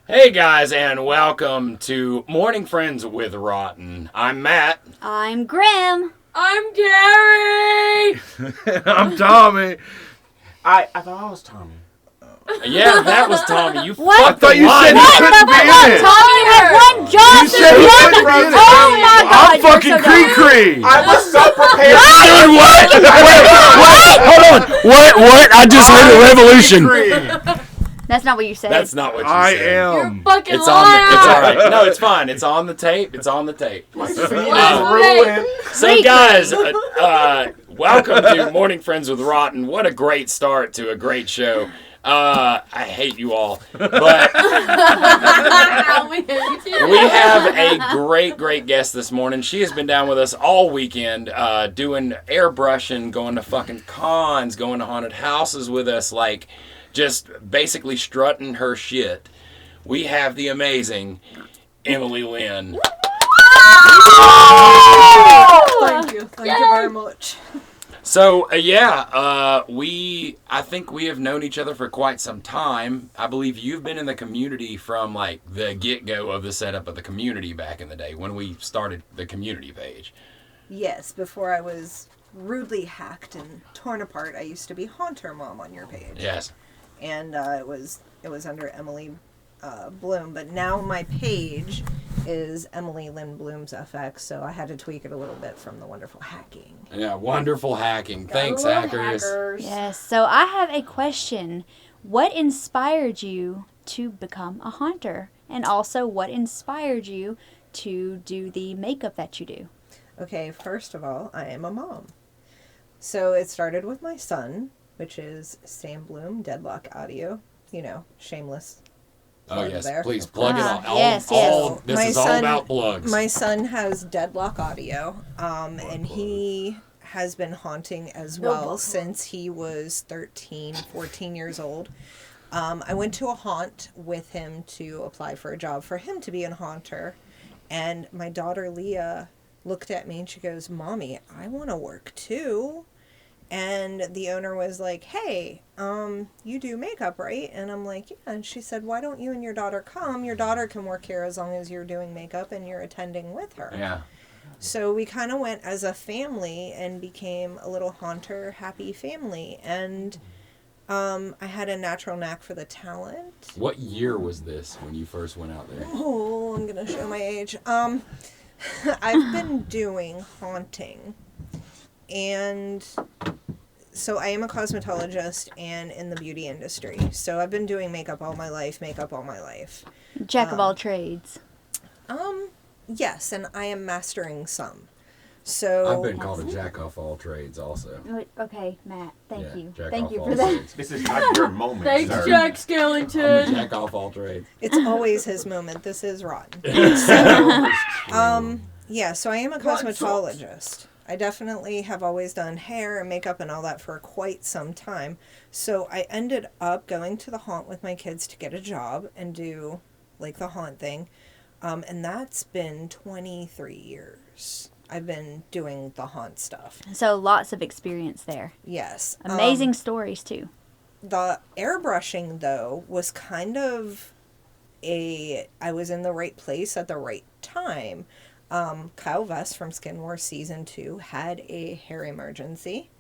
Hey guys, and welcome to Morning Friends with ROTN. I'm Matt. I'm Grim. I'm Gary. I'm Tommy. I thought I was Tommy. Yeah, that was Tommy. You What? fucked I thought the you said line. you couldn't be in it. Tommy had one job You to said you run. couldn't be in it. Oh my God! I'm fucking you're so dumb. Cree. I was so prepared. Dude, what? Wait, hold on. What? I just heard a revolution. That's not what you said. That's not what you I said. You're a am. fucking It's on. liar. It's all right. No, it's fine. It's on the tape. It's on the tape. Ruined. So, guys, welcome to Morning Friends with ROTN. What a great start to a great show. I hate you all, but we have a great guest this morning. She has been down with us all weekend, doing airbrushing, going to fucking cons, going to haunted houses with us, like just basically strutting her shit. We have the amazing Emily Lynn. Thank you very much. So, I think we have known each other for quite some time. I believe you've been in the community from, like, the get-go of the setup of the community back in the day when we started the community page. Yes, before I was rudely hacked and torn apart, I used to be Haunter Mom on your page. Yes. And it was under Emily Bloom, but now my page is Emily Lynn Bloom's FX, so I had to tweak it a little bit from the wonderful hacking. Yeah, wonderful hacking. Thanks, hackers. Yes. So I have a question. What inspired you to become a haunter? And also, what inspired you to do the makeup that you do? Okay, first of all, I am a mom. So it started with my son, which is Sam Bloom, Deadlock Audio. You know, shameless. Oh, yes. There. Please plug it all. Yes. This My is all son- about plugs. My son has Deadlock Audio, and he has been haunting as well since he was 13, 14 years old. I went to a haunt with him to apply for a job for him to be a haunter, and my daughter Leah looked at me and she goes, "Mommy, I want to work too." And the owner was like, "Hey, you do makeup, right?" And I'm like, "Yeah." And she said, "Why don't you and your daughter come? Your daughter can work here as long as you're doing makeup and you're attending with her." Yeah. So we kind of went as a family and became a little haunter happy family. And I had a natural knack for the talent. What year was this when you first went out there? Oh, I'm going to show my age. I've been doing haunting. And so I am a cosmetologist and in the beauty industry. So I've been doing makeup all my life. Jack of all trades. Yes, and I am mastering some. So I've been called a jack off all trades also. Okay, Matt. Thank you. jack Thank off you all for that. trades. This is not your moment, Thanks, sir. Jack I'm a Skellington. jack off all trades. It's always his moment. This is rotten. Yeah, so I am a cosmetologist. I definitely have always done hair and makeup and all that for quite some time. So I ended up going to the haunt with my kids to get a job and do like the haunt thing. And that's been 23 years. I've been doing the haunt stuff. So lots of experience there. Yes. Amazing stories too. The airbrushing, though, was kind of I was in the right place at the right time. Kyle Vest from Skin Wars Season 2 had a hair emergency,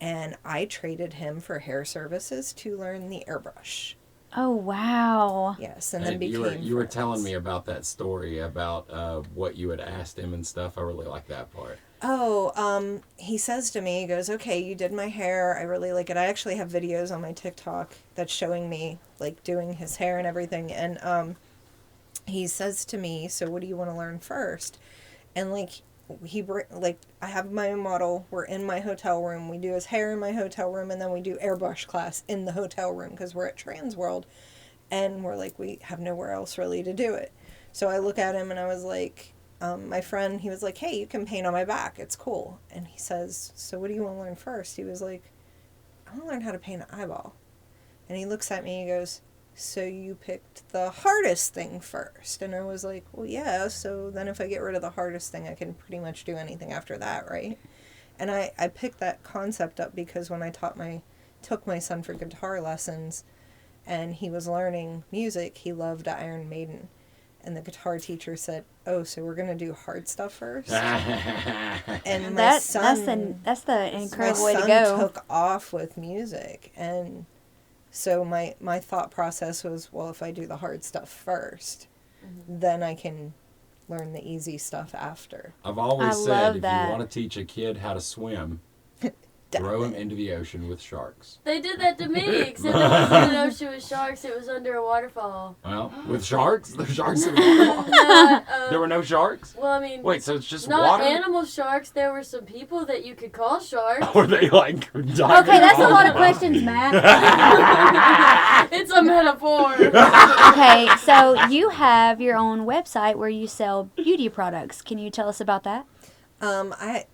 and I traded him for hair services to learn the airbrush. Oh wow. Yes, and then became you were friends. telling me about that story about what you had asked him and stuff. I really like that part. Oh, he says to me, he goes, "Okay, you did my hair. I really like it." I actually have videos on my TikTok that's showing me like doing his hair and everything. And he says to me, "So what do you want to learn first?" And like I have my model. We're in my hotel room. We do his hair in my hotel room, and then we do airbrush class in the hotel room because we're at Trans World, and we're like we have nowhere else really to do it. So I look at him and I was like. My friend, he was like, "Hey, you can paint on my back. It's cool." And he says, "So what do you want to learn first?" He was like, "I want to learn how to paint an eyeball." And he looks at me and he goes, "So you picked the hardest thing first?" And I was like, "Well, yeah. So then if I get rid of the hardest thing, I can pretty much do anything after that, right?" And I picked that concept up because when I took my son for guitar lessons, and he was learning music. He loved Iron Maiden. And the guitar teacher said, "Oh, so we're gonna do hard stuff first?" And my son, that's the incredible my way to son go. took off with music, and so my thought process was, well, if I do the hard stuff first, then I can learn the easy stuff after. I've always I said love if that. you want to teach a kid how to swim, throw him into the ocean with sharks. They did that to me, except it wasn't an ocean with sharks. It was under a waterfall. Well, with sharks? The sharks in the water? There were no sharks? Well, I mean, Wait, so it's just not water? animal sharks. There were some people that you could call sharks. Were they like diving Okay, that's a lot of off? questions, Matt. It's a metaphor. Okay, so you have your own website where you sell beauty products. Can you tell us about that?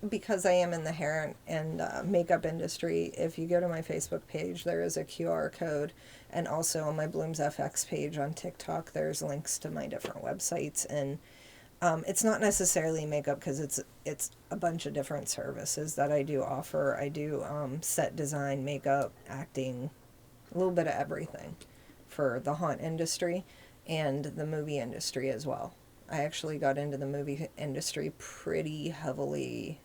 Because I am in the hair and makeup industry, if you go to my Facebook page, there is a QR code. And also on my Blooms FX page on TikTok, there's links to my different websites. And it's not necessarily makeup because it's a bunch of different services that I do offer. I do set design, makeup, acting, a little bit of everything for the haunt industry and the movie industry as well. I actually got into the movie industry pretty heavily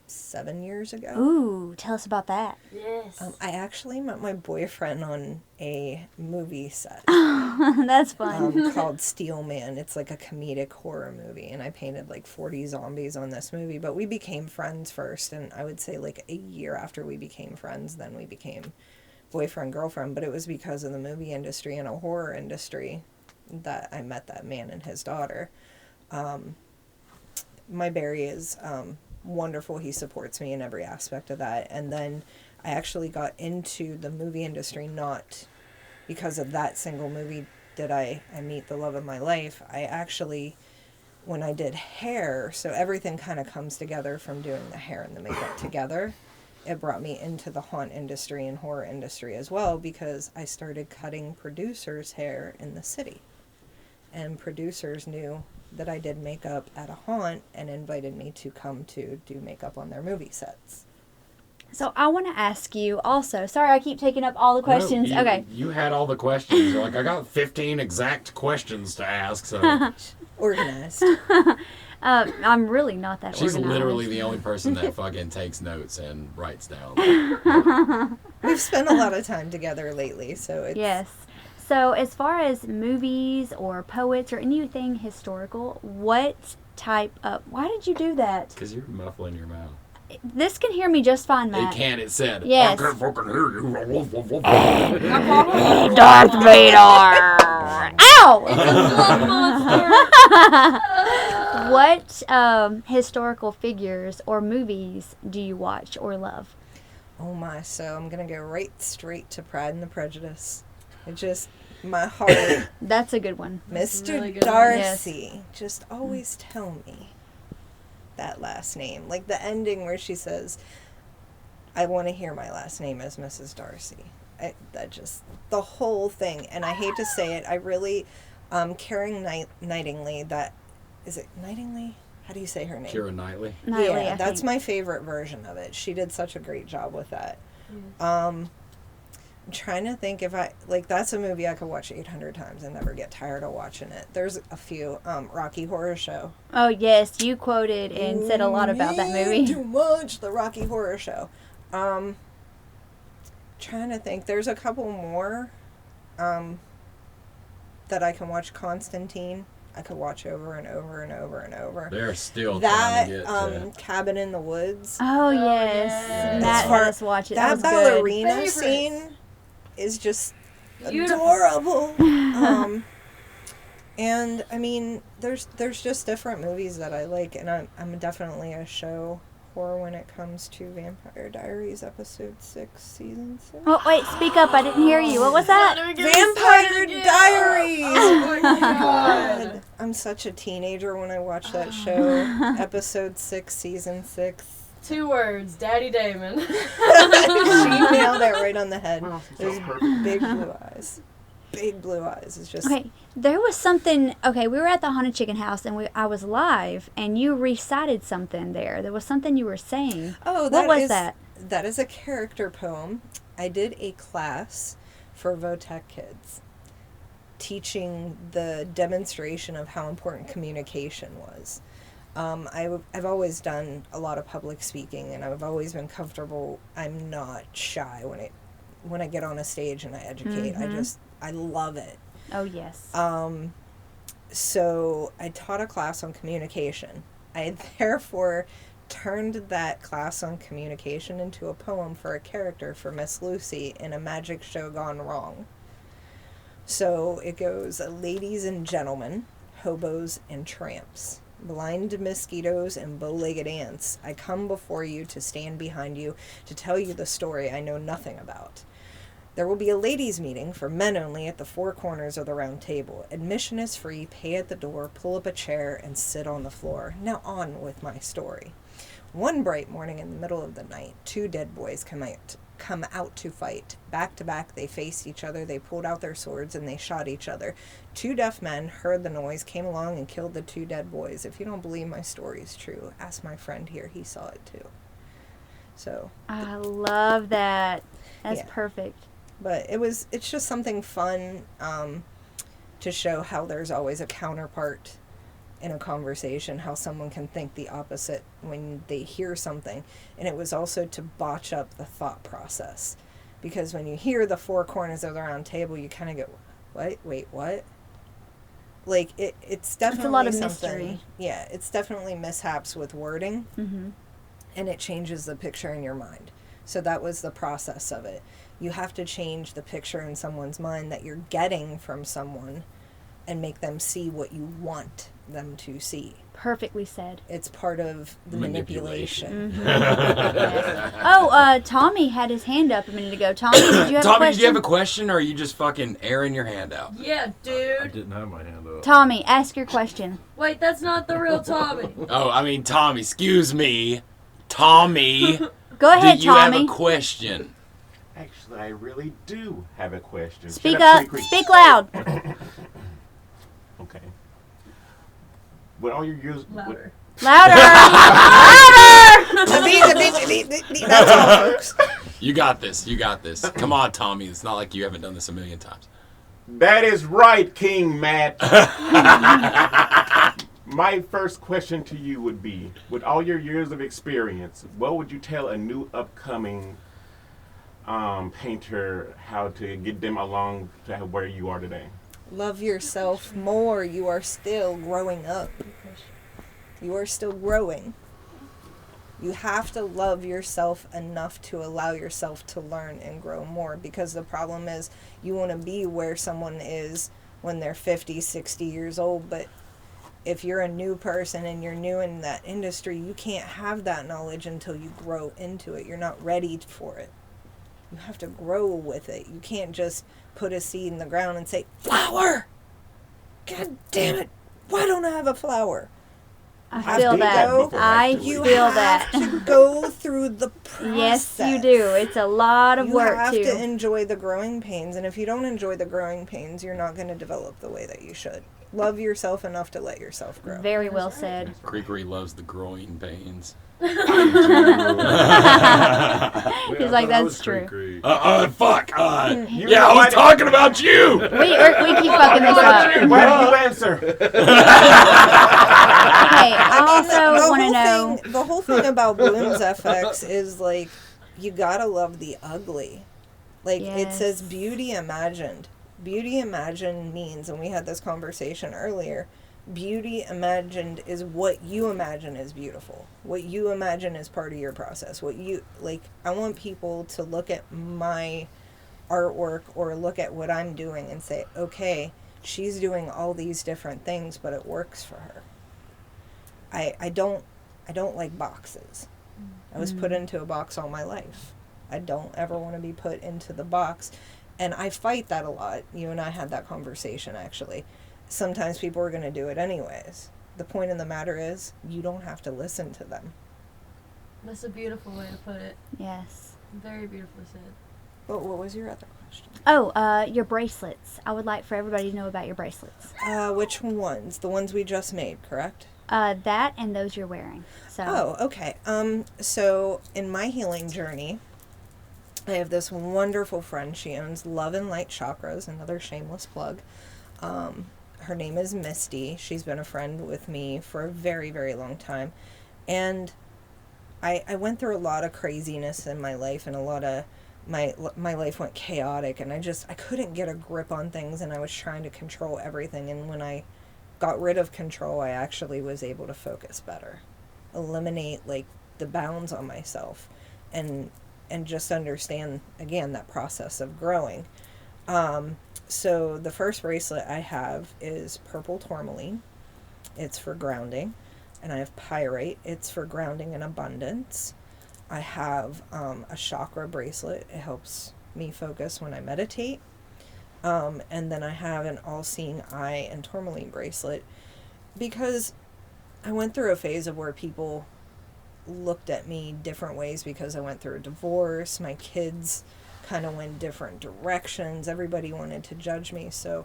7 years ago. Ooh, tell us about that. Yes. I actually met my boyfriend on a movie set That's fun. called Steel Man. It's like a comedic horror movie, and I painted like 40 zombies on this movie. But we became friends first, and I would say like a year after we became friends, then we became boyfriend, girlfriend. But it was because of the movie industry and a horror industry that I met that man and his daughter. My Barry is wonderful. He supports me in every aspect of that. And then I actually got into the movie industry not because of that single movie did I meet the love of my life. I actually, when I did hair, so everything kind of comes together from doing the hair and the makeup together. It brought me into the haunt industry and horror industry as well because I started cutting producers' hair in the city. And producers knew that I did makeup at a haunt and invited me to come to do makeup on their movie sets. So I want to ask you also. Sorry, I keep taking up all the questions. No, Okay. You had all the questions. You're like, I got 15 exact questions to ask. So Organized. I'm really not that she's organized. literally the only person that fucking takes notes and writes down. We've spent a lot of time together lately, so it's... Yes. So as far as movies or poets or anything historical, what type of... Why did you do that? Because you're muffling your mouth. This can hear me just fine, Matt. It can, it said. Yes. I can't fucking hear you. Darth Vader! Ow! What historical figures or movies do you watch or love? Oh my, so I'm going to go right straight to Pride and the Prejudice. It just, my heart, That's a good one. Mr. really good one. Darcy, just always tell me that last name. Like the ending where she says, I want to hear my last name as Mrs. Darcy. That just, the whole thing. And I hate to say it, I really, Karen Knightley, that, is it Knightley? How do you say her name? Keira Knightley. Nightly, Yeah, I that's think. my favorite version of it. She did such a great job with that. I'm trying to think if that's a movie I could watch 800 times and never get tired of watching it. There's a few, Rocky Horror Show. Oh, yes. You quoted and said a lot about that movie. Too much, the Rocky Horror Show. Trying to think. There's a couple more that I can watch. Constantine. I could watch over and over and over and over. They're still That trying to get to... Cabin in the Woods. Oh, yes. yes. Matt As far- had us watch it. That was good. ballerina Favorites. scene is just Beautiful. adorable. And I mean, there's just different movies that I like, and I'm definitely a show whore when it comes to Vampire Diaries episode 6, season 6. Oh, wait. Speak up. I didn't hear you. What was that? Vampire Diaries! Oh my god. I'm such a teenager when I watch that show. Episode 6, season 6. 2 words, Daddy Damon. She nailed it right on the head. Those big blue eyes. Big blue eyes. It's just... Okay, there was something. Okay, we were at the Haunted Chicken House, and I was live, and you recited something there. There was something you were saying. Oh, What was is- that? That is a character poem. I did a class for VOTEC kids, teaching the demonstration of how important communication was. I've always done a lot of public speaking, and I've always been comfortable. I'm not shy when I get on a stage and I educate. I love it. Oh, yes. So I taught a class on communication. I therefore turned that class on communication into a poem for a character for Miss Lucy in a magic show gone wrong. So it goes, ladies and gentlemen, hobos and tramps, blind mosquitoes and bow-legged ants, I come before you to stand behind you to tell you the story I know nothing about. There will be a ladies' meeting for men only at the four corners of the round table. Admission is free, pay at the door, pull up a chair, and sit on the floor. Now on with my story. One bright morning in the middle of the night, two dead boys come out to fight. Back to back, they faced each other, they pulled out their swords, and they shot each other. Two deaf men heard the noise, came along, and killed the two dead boys. If you don't believe my story is true, ask my friend here. He saw it too. So I love that. That's Yeah. perfect. But it's just something fun to show how there's always a counterpart in a conversation, how someone can think the opposite when they hear something. And it was also to botch up the thought process. Because when you hear the four corners of the round table, you kind of go, what? Wait, what? Like, it's definitely a lot of something. mystery. Yeah, it's definitely mishaps with wording. Mm-hmm. And it changes the picture in your mind. So that was the process of it. You have to change the picture in someone's mind that you're getting from someone and make them see what you want them to see. Perfectly said. It's part of the manipulation. Mm-hmm. Yes. Oh, Tommy had his hand up a minute ago. Tommy, did you have a Tommy, question? did you have a question, or are you just fucking airing your hand out? Yeah, I dude. didn't have my hand up. Tommy, ask your question. Wait, that's not the real Tommy. Oh, I mean, Tommy, excuse me. Tommy, Go ahead, do you have Tommy. a question? Actually, I really do have a question. Speak Shut up. Creek. Speak loud. Okay. With all your years, Louder. Louder. Louder. That's all, folks. You got this. You got this. Come on, Tommy. It's not like you haven't done this a million times. that is right, King Matt. My first question to you would be, with all your years of experience, what would you tell a new upcoming painter how to get them along to where you are today? Love yourself more. You are still growing up. You are still growing. You have to love yourself enough to allow yourself to learn and grow more, because the problem is you want to be where someone is when they're 50, 60 years old, but if you're a new person and you're new in that industry, you can't have that knowledge until you grow into it. You're not ready for it. You have to grow with it. You can't just put a seed in the ground and say, flower! God damn it! Why don't I have a flower? I feel did that that. before, I actually. You feel have that. to go through the process. Yes, you do. It's a lot of You work, have too. to enjoy the growing pains, and if you don't enjoy the growing pains, you're not going to develop the way that you should. Love yourself enough to let yourself grow. Very well said. Creekery loves the growing pains. He's like, that's true. Fuck. You Yeah, I know was talking about you. We keep fucking this up. Why did you answer? Okay, I also want to know. The whole thing about Bloom's FX is, like, you gotta love the ugly. Like, it says Yes. beauty imagined. Beauty imagined means, and we had this conversation earlier, beauty imagined is what you imagine is beautiful. What you imagine is part of your process. What you, like, I want people to look at my artwork or look at what I'm doing and say, okay, she's doing all these different things, but it works for her. I don't like boxes. I was put into a box all my life. I don't ever want to be put into the box. And I fight that a lot. You and I had that conversation, actually. Sometimes people are going to do it anyways. The point of the matter is, you don't have to listen to them. That's a beautiful way to put it. Yes. Very beautifully said. But what was your other question? Oh, your bracelets. I would like for everybody to know about your bracelets. Which ones? The ones we just made, correct? That and those you're wearing. So. Oh, okay. So in my healing journey, I have this wonderful friend. She owns Love and Light Chakras, another shameless plug. Her name is Misty. She's been a friend with me for a very, very long time. And I went through a lot of craziness in my life, and a lot of my life went chaotic, and I couldn't get a grip on things, and I was trying to control everything. And when I got rid of control, I actually was able to focus better, eliminate like the bounds on myself, and just understand again that process of growing. So the first bracelet I have is purple tourmaline. It's for grounding. And I have pyrite. It's for grounding and abundance. I have a chakra bracelet. It helps me focus when I meditate. And then I have an all-seeing eye and tourmaline bracelet, because I went through a phase of where people looked at me different ways because I went through a divorce. My kids kind of went different directions. Everybody wanted to judge me. So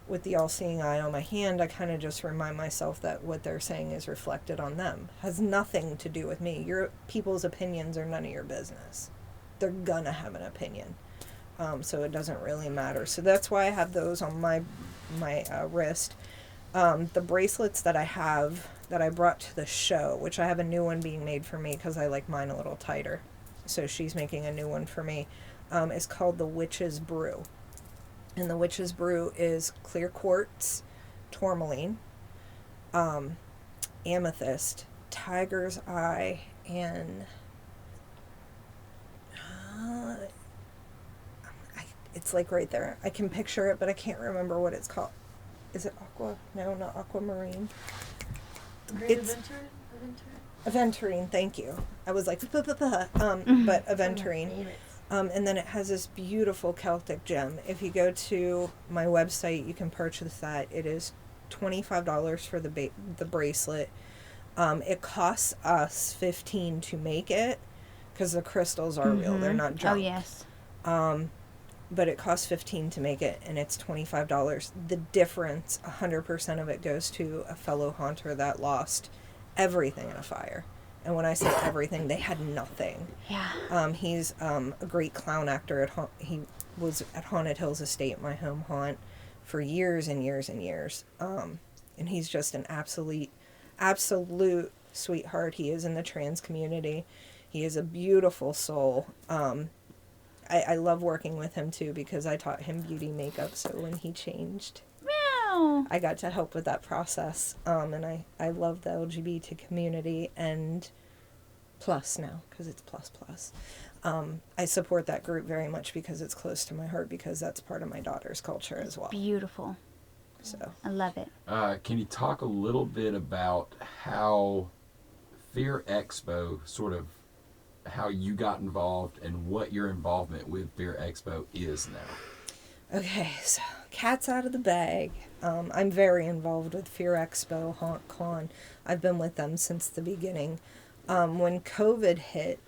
with the all-seeing eye on my hand, I kind of just remind myself that what they're saying is reflected on them. Has nothing to do with me. Your people's opinions are none of your business. They're gonna have an opinion. So it doesn't really matter. So that's why I have those on my wrist. The bracelets that I have that I brought to the show, which I have a new one being made for me because I like mine a little tighter. So she's making a new one for me. Is called the Witch's Brew. And the Witch's Brew is clear quartz, tourmaline, amethyst, tiger's eye, and it's like right there. I can picture it, but I can't remember what it's called. Is it aqua? No, not aquamarine. It's aventurine. Thank you. I was like, but aventurine. And then it has this beautiful Celtic gem. If you go to my website, you can purchase that. It is $25 for the bracelet. It costs us $15 to make it because the crystals are real. They're not junk. Oh, yes. But it costs $15 to make it, and it's $25. The difference, 100% of it goes to a fellow haunter that lost everything in a fire. And when I say everything, they had nothing. Yeah. He's a great clown actor. He was at Haunted Hills Estate, my home haunt, for years and years and years. And he's just an absolute sweetheart. He is in the trans community. He is a beautiful soul. I love working with him, too, because I taught him beauty makeup. So when he changed, Meow. I got to help with that process. And I love the LGBT community and plus now, because it's plus. I support that group very much because it's close to my heart, because that's part of my daughter's culture as well. Beautiful. So I love it. Can you talk a little bit about how Fear Expo sort of, how you got involved and what your involvement with Fear Expo is now? Okay, so cat's out of the bag. I'm very involved with Fear Expo, Haunt Con. I've been with them since the beginning. When COVID hit,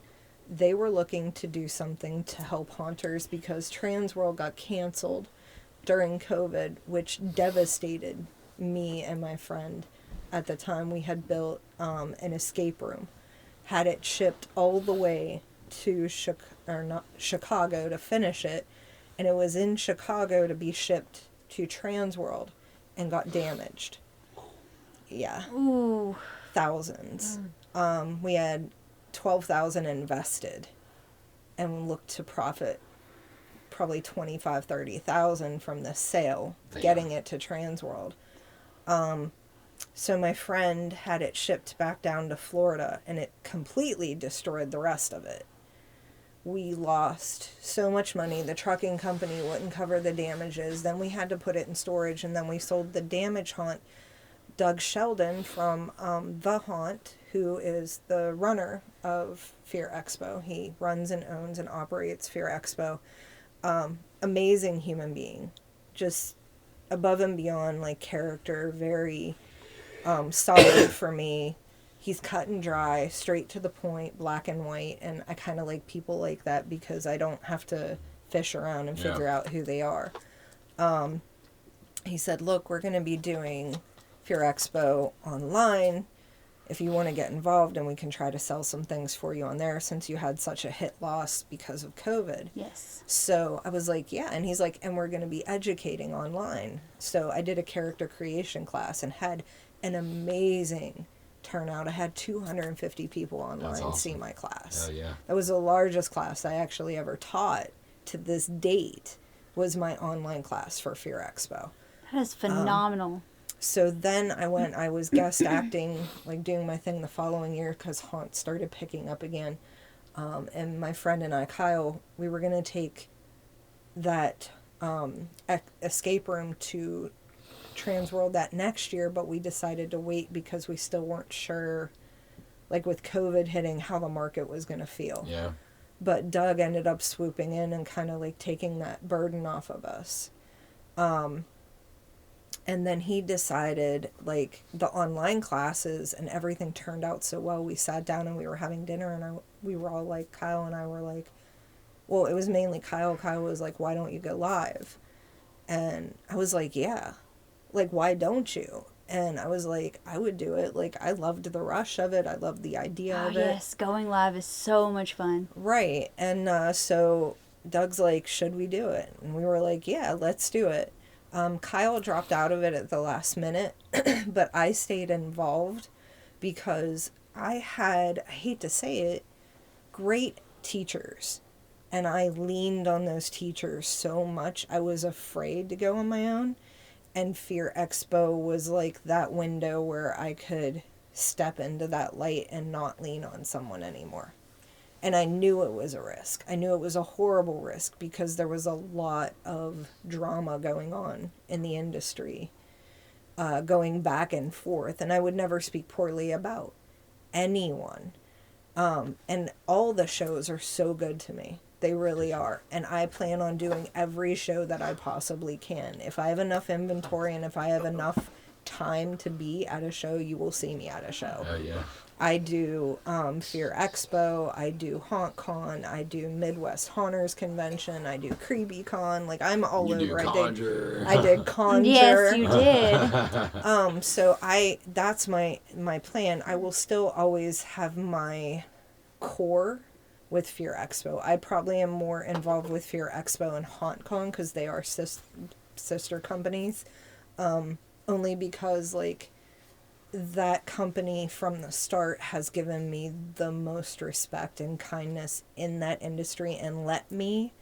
they were looking to do something to help haunters because Trans World got canceled during COVID, which devastated me and my friend. At the time, we had built an escape room, had it shipped all the way to Chicago to finish it, and it was in Chicago to be shipped to Trans World and got damaged. Yeah. Ooh. Thousands. We had $12,000 invested and looked to profit probably $25,000, $30,000 from the sale, getting it to Trans World. So my friend had it shipped back down to Florida, and it completely destroyed the rest of it. We lost so much money. The trucking company wouldn't cover the damages. Then we had to put it in storage, and then we sold the damage haunt. Doug Sheldon from The Haunt, who is the runner of Fear Expo. He runs and owns and operates Fear Expo. Amazing human being. Just above and beyond, like, character, very solid for me. He's cut and dry, straight to the point, black and white, and I kind of like people like that because I don't have to fish around and figure out who they are. He said, look, we're going to be doing Fear Expo online. if you want to get involved and we can try to sell some things for you on there since you had such a hit loss because of COVID. Yes. So I was like, yeah. And he's like, and we're going to be educating online. So I did a character creation class and had an amazing turnout. I had 250 people online awesome. see my class. Oh, yeah. That was the largest class I actually ever taught to this date, was my online class for Fear Expo. That is phenomenal. So then I was guest acting, like doing my thing the following year because Haunt started picking up again. And my friend and I, Kyle, we were going to take that escape room to Transworld that next year, but we decided to wait because we still weren't sure, like with COVID hitting, how the market was going to feel. Yeah. But Doug ended up swooping in and kind of like taking that burden off of us. And then he decided, like, the online classes and everything turned out so well. We sat down and we were having dinner, and we were all like, Kyle and I were like, well, it was mainly Kyle. Kyle was like, why don't you go live? And I was like, yeah. Like, why don't you? And I was like, I would do it. Like, I loved the rush of it. I loved the idea of it. Yes, going live is so much fun. Right. And so Doug's like, should we do it? And we were like, yeah, let's do it. Kyle dropped out of it at the last minute, but I stayed involved because I had, I hate to say it, great teachers. And I leaned on those teachers so much, I was afraid to go on my own. And Fear Expo was like that window where I could step into that light and not lean on someone anymore. And I knew it was a risk. I knew it was a horrible risk because there was a lot of drama going on in the industry, going back and forth. And I would never speak poorly about anyone. And all the shows are so good to me. They really are. And I plan on doing every show that I possibly can. If I have enough inventory and if I have enough time to be at a show, you will see me at a show. Oh, yeah. I do Fear Expo, I do HauntCon, I do Midwest Haunters Convention, I do CreepyCon, like I'm all You over. do Conjure. I did Conjure. Yes, you did. So that's my plan. I will still always have my core with Fear Expo. I probably am more involved with Fear Expo and HauntCon because they are sister companies. Only because like that company from the start has given me the most respect and kindness in that industry and let me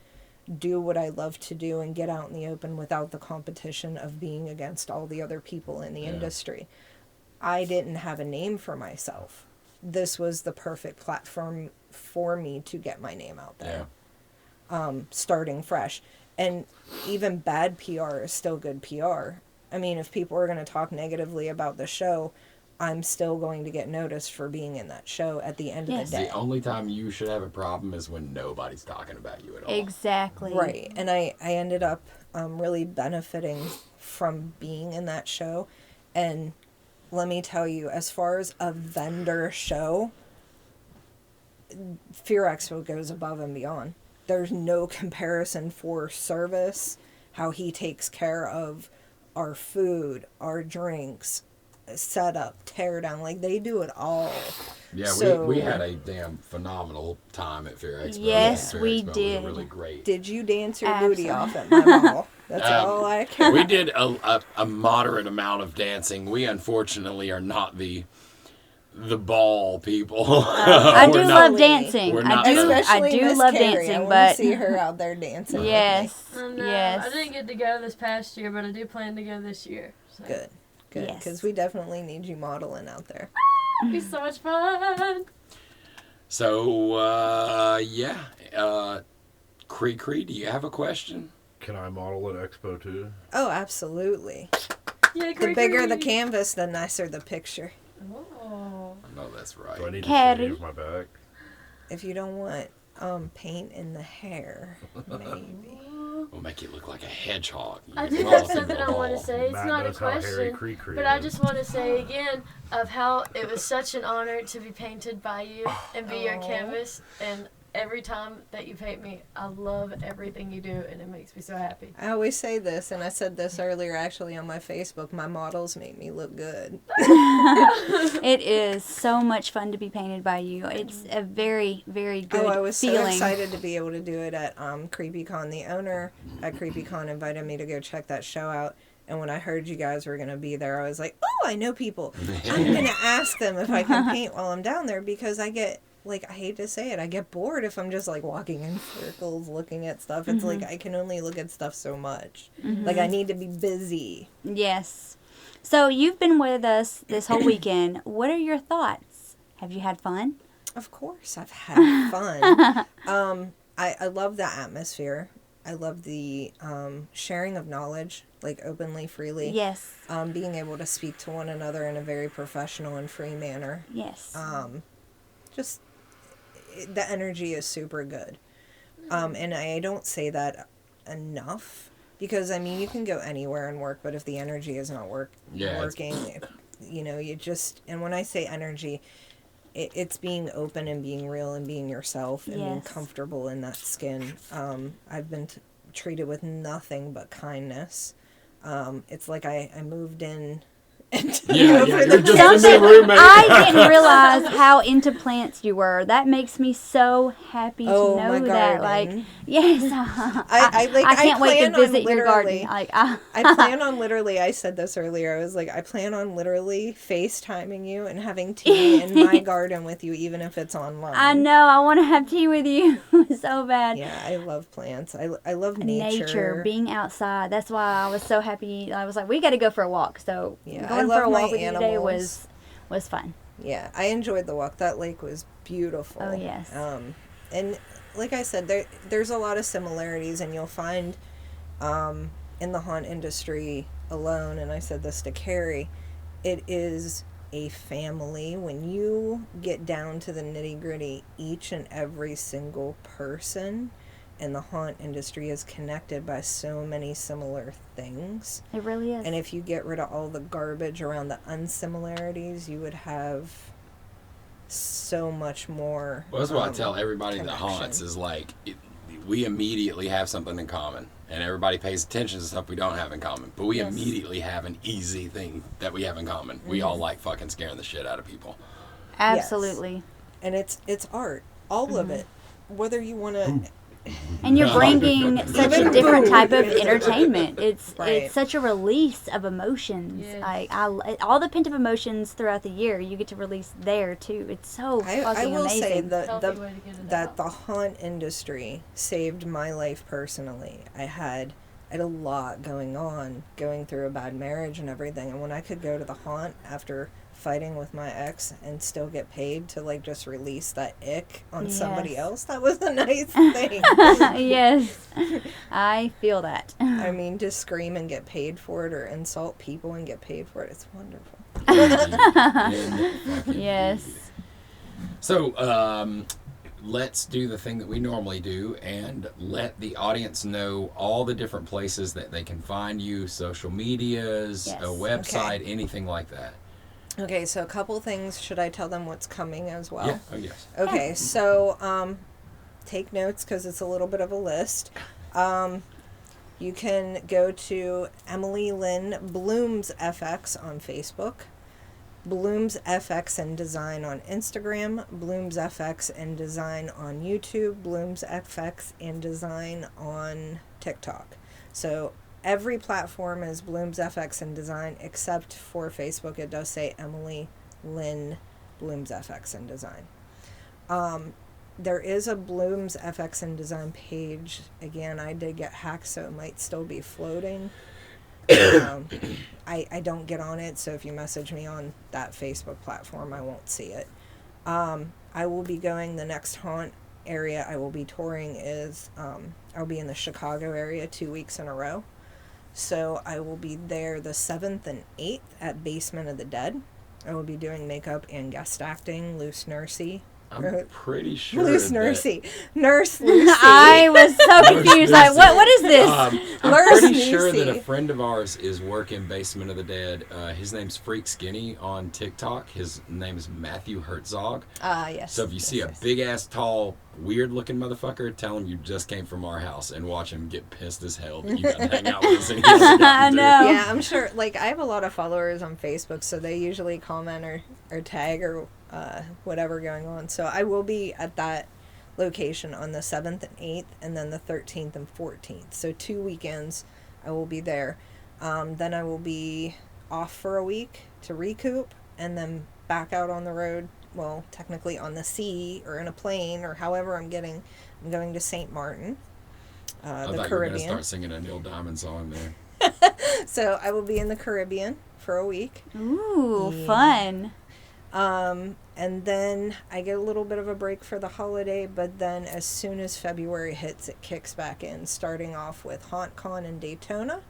do what I love to do and get out in the open without the competition of being against all the other people in the industry. I didn't have a name for myself. This was the perfect platform for me to get my name out there. Yeah. Starting fresh. And even bad PR is still good PR. I mean, if people are going to talk negatively about the show, I'm still going to get noticed for being in that show at the end of the day. The only time you should have a problem is when nobody's talking about you at all. Exactly. Right. And I ended up really benefiting from being in that show. And let me tell you, as far as a vendor show, Fear Expo goes above and beyond. There's no comparison for service, how he takes care of our food, our drinks, setup, tear down, like they do it all. Yeah, So, we had a damn phenomenal time at Fear Expo. Yes, Fear we Expo did. Was really great. Did you dance your Absolutely. booty off at my mall? That's all I care. We did a moderate amount of dancing. We unfortunately are not the ball people. I do We're love not- dancing. we're I not- do Especially Miss love Carrie. I dancing, want but to see her out there dancing. yes, No, yes. I didn't get to go this past year, but I do plan to go this year. So. Good. Good. Yes. Because we definitely need you modeling out there. It'll be so much fun. So, Cree, do you have a question? Can I model at Expo too? Oh, absolutely. Yeah, The bigger the canvas, the nicer the picture. Oh. No, that's right. Do I need Caddy. to shave my back? If you don't want paint in the hair, maybe. We'll make you look like a hedgehog. You I can do crawl have through something the I want to wall. say. It's Matt not a knows how hairy question, Cree but I is. just want to say again of how it was such an honor to be painted by you and be your canvas. And every time that you paint me, I love everything you do, and it makes me so happy. I always say this, and I said this earlier actually on my Facebook, my models make me look good. It is so much fun to be painted by you. It's a very, very good I was feeling. so excited to be able to do it at CreepyCon. The owner at CreepyCon invited me to go check that show out. And when I heard you guys were going to be there, I was like, oh, I know people. I'm going to ask them if I can paint while I'm down there, because I get, like, I hate to say it, I get bored if I'm just, like, walking in circles looking at stuff. It's like I can only look at stuff so much. Like, I need to be busy. Yes. So you've been with us this whole weekend. What are your thoughts? Have you had fun? Of course, I've had fun. I love the atmosphere. I love the sharing of knowledge, like openly, freely. Yes. Being able to speak to one another in a very professional and free manner. Yes. Just the energy is super good. And I don't say that enough, because I mean, you can go anywhere and work, but if the energy is not working, you know, you just, and when I say energy, it's being open and being real and being yourself and being comfortable in that skin. I've been treated with nothing but kindness. It's like I moved in. You're just a new roommate. I didn't realize how into plants you were. That makes me so happy to know my that. garden. Like, yes, I can't wait to visit your garden. Like, I plan on literally, I said this earlier, I was like, I plan on literally FaceTiming you and having tea in my garden with you, even if it's online. I know, I want to have tea with you so bad. Yeah, I love plants. I love nature. Being outside. That's why I was so happy. I was like, we got to go for a walk. So Yeah, going I for a love walk my with you today animals. was fun. Yeah, I enjoyed the walk. That lake was beautiful. Oh, yes. And like I said, there's a lot of similarities, and you'll find in the haunt industry alone, and I said this to Carrie, it is a family. When you get down to the nitty-gritty, each and every single person in the haunt industry is connected by so many similar things. It really is. And if you get rid of all the garbage around the unsimilarities, you would have so much more. Well, that's what I tell everybody that connection. haunts is like, we immediately have something in common. And everybody pays attention to stuff we don't have in common. But we immediately have an easy thing that we have in common. We all like fucking scaring the shit out of people. Absolutely. And it's art. All of it. Whether you want to... And you're bringing such a different type of entertainment. It's Right. it's such a release of emotions. Yes. All the pent up emotions throughout the year, you get to release there too. It's so I fucking will say amazing. Healthy way to get it that out. the haunt industry saved my life personally. I had a lot going through a bad marriage and everything. And when I could go to the haunt after fighting with my ex and still get paid to like just release that ick on somebody Yes. else, that was a nice thing. Yes, I feel that. I mean, to scream and get paid for it, or insult people and get paid for it, it's wonderful. Yes. So, let's do the thing that we normally do and let the audience know all the different places that they can find you, social medias, Yes. a website, anything like that. Okay, so a couple things. Should I tell them what's coming as well? Yeah. Oh, yes. Okay, so take notes because it's a little bit of a list. You can go to Emily Lynn Blooms FX on Facebook, Blooms FX and Design on Instagram, Blooms FX and Design on YouTube, Blooms FX and Design on TikTok. So every platform is Blooms FX and Design, except for Facebook. It does say Emily Lynn Blooms FX and Design. There is a Blooms FX and Design page. Again, I did get hacked, so it might still be floating. I don't get on it, so if you message me on that Facebook platform, I won't see it. I will be going the next haunt area I will be touring is I'll be in the Chicago area 2 weeks in a row. So I will be there the 7th and 8th at Basement of the Dead. I will be doing makeup and guest acting, loose nursey. I'm pretty sure. Loose that- Nursey. Nurse Lucy. I was so confused. Like, what is this? I'm Nurse pretty sure that Lucy. a friend of ours is working Basement of the Dead. His name's Freak Skinny on TikTok. His name is Matthew Herzog. Yes. So if you see a big ass, tall, weird looking motherfucker, tell him you just came from our house and watch him get pissed as hell that you got to hang out with us. And he hasn't I gotten to. know. Yeah, I'm sure. Like, I have a lot of followers on Facebook, so they usually comment or tag or whatever going on. So I will be at that location on the 7th and 8th, and then the 13th and 14th. So 2 weekends I will be there. Then I will be off for a week to recoup, and then back out on the road. Well, technically on the sea or in a plane or however I'm going to St. Martin, I the thought you were going to Caribbean. start singing a Neil Diamond song there. So I will be in the Caribbean for a week. Ooh, Yeah. fun. And then I get a little bit of a break for the holiday, but then as soon as February hits, it kicks back in, starting off with HauntCon in Daytona,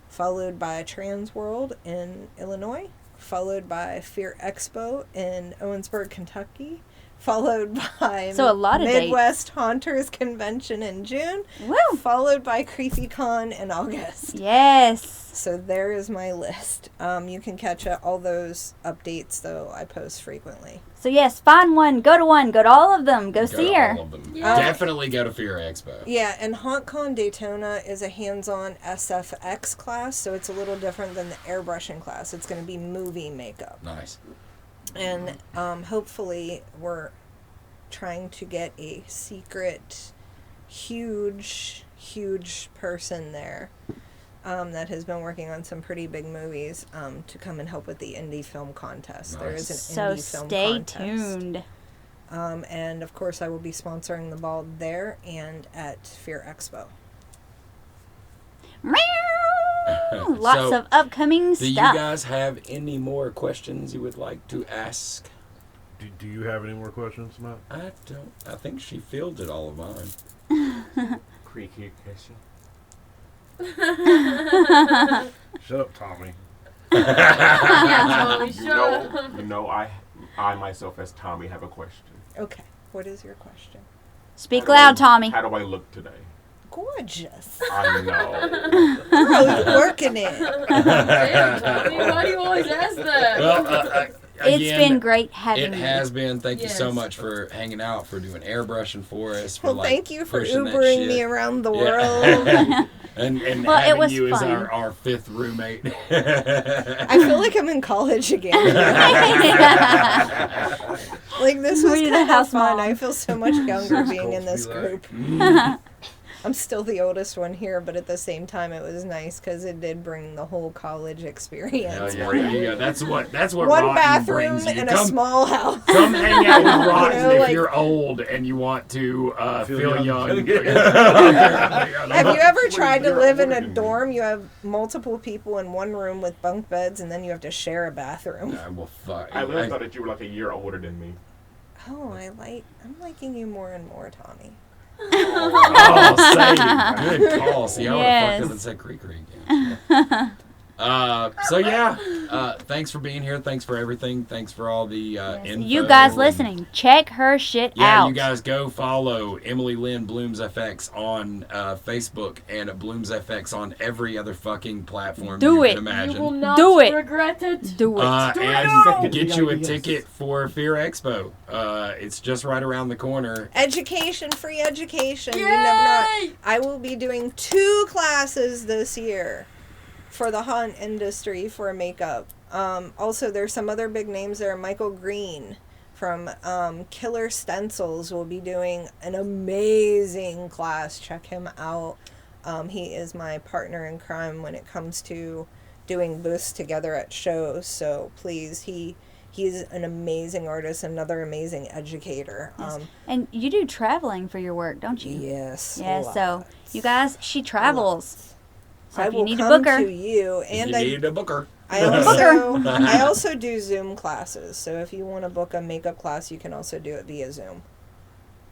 followed by Trans World in Illinois, followed by Fear Expo in Owensboro, Kentucky, followed by So a lot of Midwest Haunters Convention in June, Woo! followed by CreepyCon in August. Yes. So there is my list. You can catch all those updates, though I post frequently. So yes, find one, go to all of them, go see to her. all of them. Yeah. Definitely go to Fear Expo. Yeah, and HauntCon Daytona is a hands-on SFX class, so it's a little different than the airbrushing class. It's going to be movie makeup. Nice. And hopefully we're trying to get a secret, huge person there that has been working on some pretty big movies to come and help with the indie film contest. There is an So indie film stay contest. tuned. And of course I will be sponsoring the ball there and at Fear Expo. Lots So, of upcoming Do you stuff. guys have any more questions you would like to ask? Do you have any more questions, Matt? I don't. I think she fielded all of mine. Creaky question. Shut up, Tommy. Yeah, Tommy, shut up. You know, I myself as Tommy have a question. Okay, what is your question? Speak loud, Tommy. How do I look today? Gorgeous. I know. Girl, you're working it. Damn, Tommy, why do you always ask that? Well, It's again, been great having It you. has been. Thank you so Yes. much for hanging out, for doing airbrushing for us. For, Well, like, thank you for pushing that Ubering shit. me around the Yeah. world. and Well, it having was you as fun. our fifth roommate. I feel like I'm in college again. Like, this was We did a kind of house fun. mom. I feel so much younger being in this Supposed to be group. I'm still the oldest one here, but at the same time, it was nice because it did bring the whole college experience. Hell yeah, there you go. That's what One ROTN bathroom brings you. and a small house. Come hang out with ROTN You know, if like- you're old and you want to feel young. Have you ever tried to you're live in older a than me. dorm? You have multiple people in one room with bunk beds, and then you have to share a bathroom. Well, fuck. I really thought that you were like a year older than me. Oh, I'm liking you more and more, Tommy. Oh, save. Good call. See, I would have Yes. fucked up and said creek. So yeah, thanks for being here. Thanks for everything. Thanks for all the info. You guys and- listening, check her shit Yeah, out. you guys go follow Emily Lynn Blooms FX on Facebook and Blooms FX on every other fucking platform Do you it. can You imagine. will not Do it. regret it. Do it. And get you a ticket for Fear Expo. It's just right around the corner. Education, free education. You never know. Yay! I will be doing 2 classes this year for the haunt industry for makeup. Also, there's some other big names there. Michael Green from Killer Stencils will be doing an amazing class. Check him out. He is my partner in crime when it comes to doing booths together at shows. So please, he's an amazing artist, another amazing educator. And you do traveling for your work, don't you? Yes. Yeah, a so lot. you guys, she travels. So I if you will need to come book her, to you, and you I need a booker. I also do Zoom classes. So if you want to book a makeup class, you can also do it via Zoom.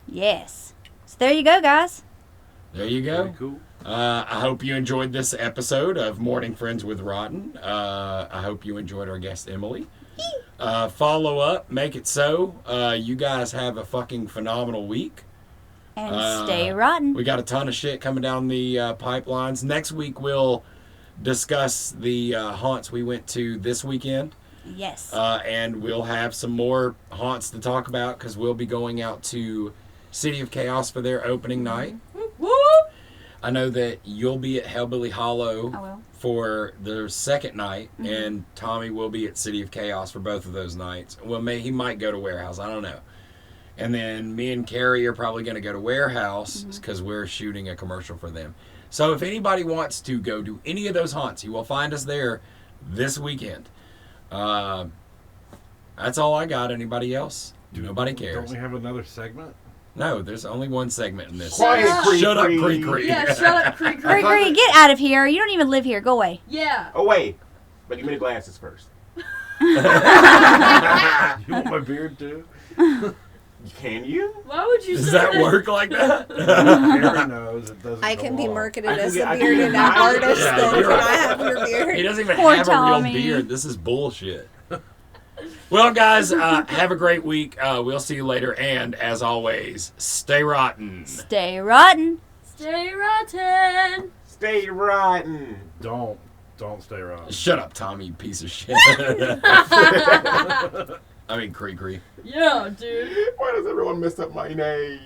yes. So there you go, guys. There you Very go. cool. I hope you enjoyed this episode of Morning Friends with ROTN. I hope you enjoyed our guest, Emily. Follow up. Make it so. You guys have a fucking phenomenal week. And stay rotten. We got a ton of shit coming down the pipelines. Next week we'll discuss the haunts we went to this weekend. Yes. And we'll have some more haunts to talk about because we'll be going out to City of Chaos for their opening night. I know that you'll be at Hellbilly Hollow I will. for the second night, and Tommy will be at City of Chaos for both of those nights. Well, he might go to Warehouse. I don't know. And then me and Carrie are probably going to go to Warehouse because we're shooting a commercial for them. So if anybody wants to go to any of those haunts, you will find us there this weekend. That's all I got. Anybody else? Nobody cares. Don't we have another segment? No, there's only one segment in this. Quiet, Cree Shut up, Cree. Cree Cree. Yeah, shut up, Creek. Greg, Greg, get out of here. You don't even live here. Go away. Yeah. Oh, wait. But give me the glasses first. You want my beard too? Can you? Why would you Does say that work like that? Harry knows it doesn't. I go can be on. marketed I can as get- a I can bearded get- artist. Yeah, Then you're can I right. have your He beard? doesn't even Poor have a Tommy. real beard. This is bullshit. Well, guys, have a great week. We'll see you later. And as always, stay rotten. Stay rotten. Stay rotten. Stay rotten. Don't stay around. Shut up, Tommy, you piece of shit. I mean, Cree Cree. Yeah, dude. Why does everyone mess up my name?